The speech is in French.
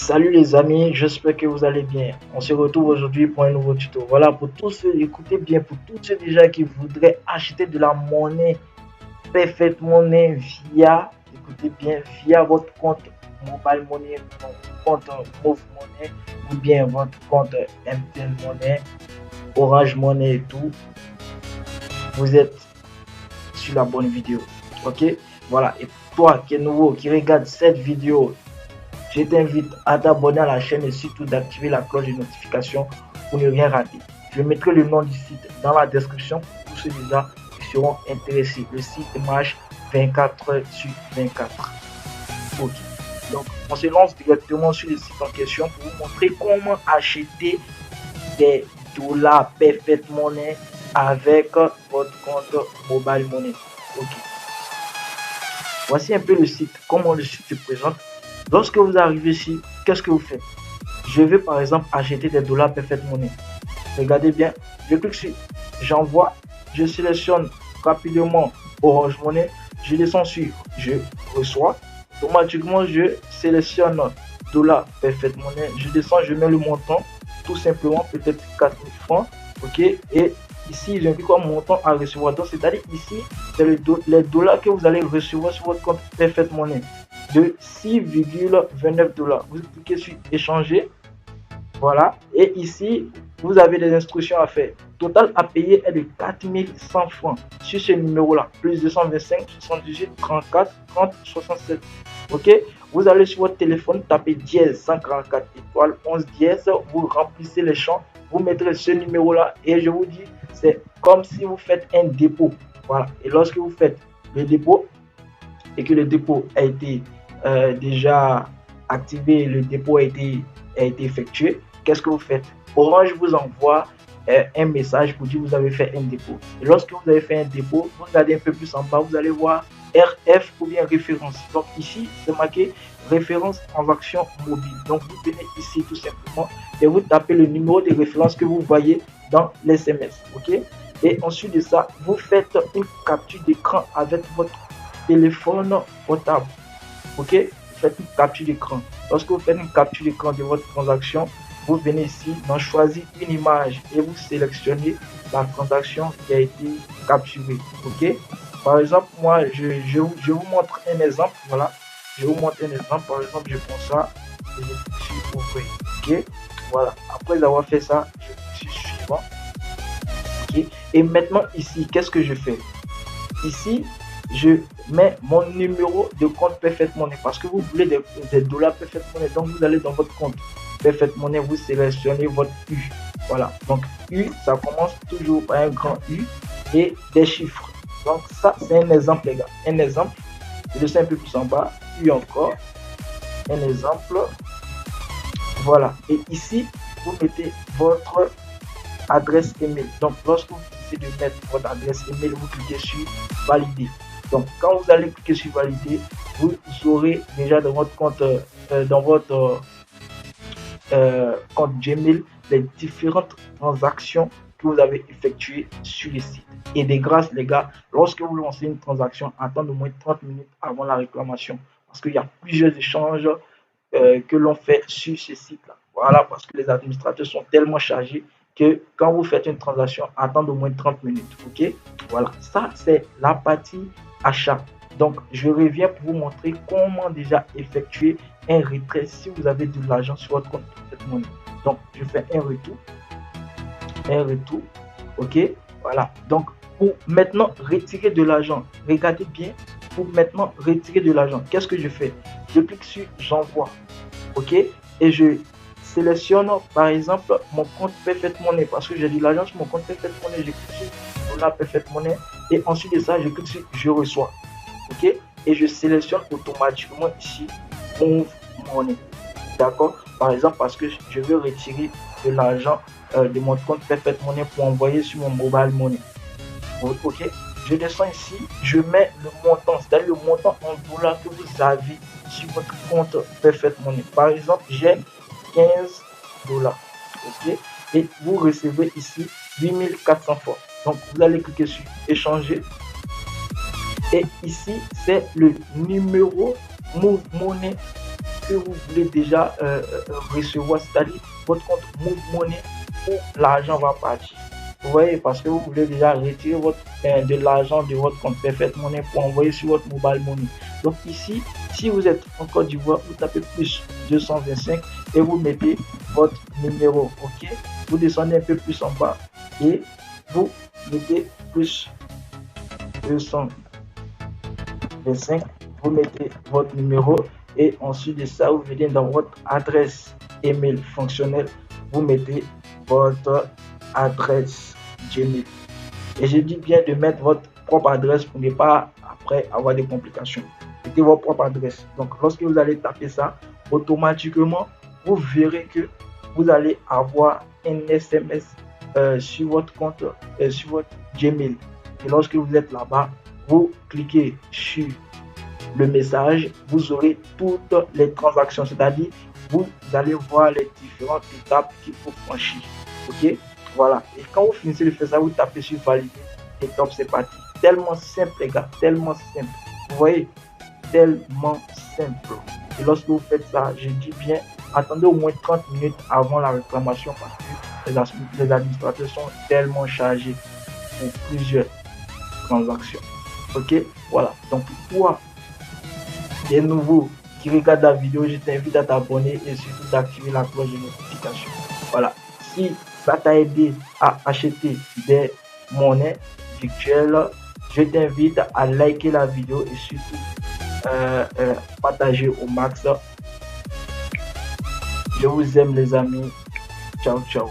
Salut les amis, j'espère que vous allez bien. On se retrouve aujourd'hui pour un nouveau tuto. Voilà, pour tous ceux, écoutez bien, pour tous ceux déjà qui voudraient acheter de la monnaie, Perfect Money via, écoutez bien, via votre compte Mobile Money, votre compte Move Money ou bien votre compte MTN Money, Orange Money et tout, vous êtes sur la bonne vidéo. Ok? Voilà, et toi qui es nouveau, qui regarde cette vidéo, je t'invite à t'abonner à la chaîne et surtout d'activer la cloche de notification pour ne rien rater. Je mettrai le nom du site dans la description pour tous ceux déjà qui seront intéressés. Le site marche 24 heures sur 24. Ok. Donc, on se lance directement sur le site en question pour vous montrer comment acheter des dollars Perfect Money avec votre compte Mobile Money. Ok. Voici un peu le site, comment le site se présente. Lorsque vous arrivez ici, qu'est-ce que vous faites? Je vais par exemple acheter des dollars Perfect Money. Regardez bien, je clique sur j'envoie, je sélectionne rapidement Orange Money, je descends sur je reçois, automatiquement je sélectionne dollars Perfect Money, je descends, je mets le montant, tout simplement peut-être 4000 francs, ok, et ici j'ai mis comme montant à recevoir, donc c'est-à-dire ici c'est les dollars que vous allez recevoir sur votre compte Perfect Money de 6,29 dollars. Vous cliquez sur échanger, voilà, et ici vous avez des instructions à faire. Total à payer est de 4100 francs sur ce numéro là, plus 225 78 34 30 67. Ok, vous allez sur votre téléphone, tapez dièse 144 étoile 11 dièse, vous remplissez les champs, vous mettrez ce numéro là et je vous dis c'est comme si vous faites un dépôt. Voilà, et lorsque vous faites le dépôt et que le dépôt a été déjà activé, le dépôt a été effectué, qu'est-ce que vous faites? Orange vous envoie un message pour dire que vous avez fait un dépôt. Et lorsque vous avez fait un dépôt, vous regardez un peu plus en bas, vous allez voir RF ou bien référence. Donc ici, c'est marqué référence transaction mobile. Donc vous venez ici tout simplement et vous tapez le numéro de référence que vous voyez dans l'SMS. Ok? Et ensuite de ça, vous faites une capture d'écran avec votre téléphone portable. Ok, vous faites une capture d'écran. Lorsque vous faites une capture d'écran de votre transaction, vous venez ici dans choisir une image et vous sélectionnez la transaction qui a été capturée. Ok, par exemple, moi je vous montre un exemple. Voilà, je vous montre un exemple. Par exemple, je prends ça et je suis ouvert. Ok, voilà, après avoir fait ça, je suis suivant. Ok, et maintenant ici, qu'est-ce que je fais? Ici, je mets mon numéro de compte Perfect Money parce que vous voulez des dollars Perfect Money. Donc, vous allez dans votre compte Perfect Money, vous sélectionnez votre U. Voilà. Donc, U, ça commence toujours par un grand U et des chiffres. Donc, ça, c'est un exemple, les gars. Un exemple. Je descends un peu plus en bas. U encore. Un exemple. Voilà. Et ici, vous mettez votre adresse email. Donc, lorsque vous finissez de mettre votre adresse email, vous cliquez sur valider. Donc, quand vous allez cliquer sur valider, vous aurez déjà dans votre compte, compte Gmail, les différentes transactions que vous avez effectuées sur le site. Et de grâce, les gars, lorsque vous lancez une transaction, attendez au moins 30 minutes avant la réclamation. Parce qu'il y a plusieurs échanges que l'on fait sur ce site-là. Voilà, parce que les administrateurs sont tellement chargés que quand vous faites une transaction, attendez au moins 30 minutes. Ok, voilà, ça c'est la partie achat. Donc, je reviens pour vous montrer comment déjà effectuer un retrait si vous avez de l'argent sur votre compte Perfect Money. Donc, je fais un retour, ok, voilà. Donc, pour maintenant retirer de l'argent, regardez bien, pour maintenant retirer de l'argent, qu'est-ce que je fais? Je clique sur j'envoie, ok, et je sélectionne par exemple mon compte Perfect Money parce que j'ai de l'argent sur mon compte Perfect Money, je clique sur Dollar Perfect Money et ensuite de ça, je clique sur je reçois, ok, et je sélectionne automatiquement ici Move Money, d'accord, par exemple parce que je veux retirer de l'argent de mon compte Perfect Money pour envoyer sur mon Mobile Money. Ok, je descends ici, je mets le montant, c'est-à-dire le montant en dollars que vous avez sur votre compte Perfect Money. Par exemple, j'ai 15 dollars. Ok, et vous recevez ici 8400 fois. Donc, vous allez cliquer sur échanger. Et ici, c'est le numéro Move Money que vous voulez déjà recevoir, c'est-à-dire votre compte Move Money où l'argent va partir. Vous voyez, parce que vous voulez déjà retirer de l'argent de votre compte Perfect Money pour envoyer sur votre mobile money. Donc ici, si vous êtes en Côte d'Ivoire, vous tapez plus 225 et vous mettez votre numéro. Ok, vous descendez un peu plus en bas et vous mettez plus 225, vous mettez votre numéro et ensuite de ça, vous venez dans votre adresse email fonctionnelle, vous mettez votre adresse Gmail. Et je dis bien de mettre votre propre adresse pour ne pas après avoir des complications. Mettez votre propre adresse. Donc lorsque vous allez taper ça, automatiquement, vous verrez que vous allez avoir un SMS sur votre compte, sur votre Gmail. Et lorsque vous êtes là-bas, vous cliquez sur le message, vous aurez toutes les transactions, c'est-à-dire vous allez voir les différentes étapes qu'il faut franchir. Ok, voilà. Et quand vous finissez de faire ça, vous tapez sur valider et top, c'est parti. Tellement simple, les gars, tellement simple. Vous voyez, tellement simple. Et lorsque vous faites ça, je dis bien, attendez au moins 30 minutes avant la réclamation parce que les administrateurs sont tellement chargés pour plusieurs transactions. Ok, voilà. Donc toi, les nouveaux qui regardent la vidéo, je t'invite à t'abonner et surtout d'activer la cloche de notification. Voilà. Si ça t'a aidé à acheter des monnaies virtuelles, je t'invite à liker la vidéo et surtout partager au max. Je vous aime les amis. Ciao, ciao.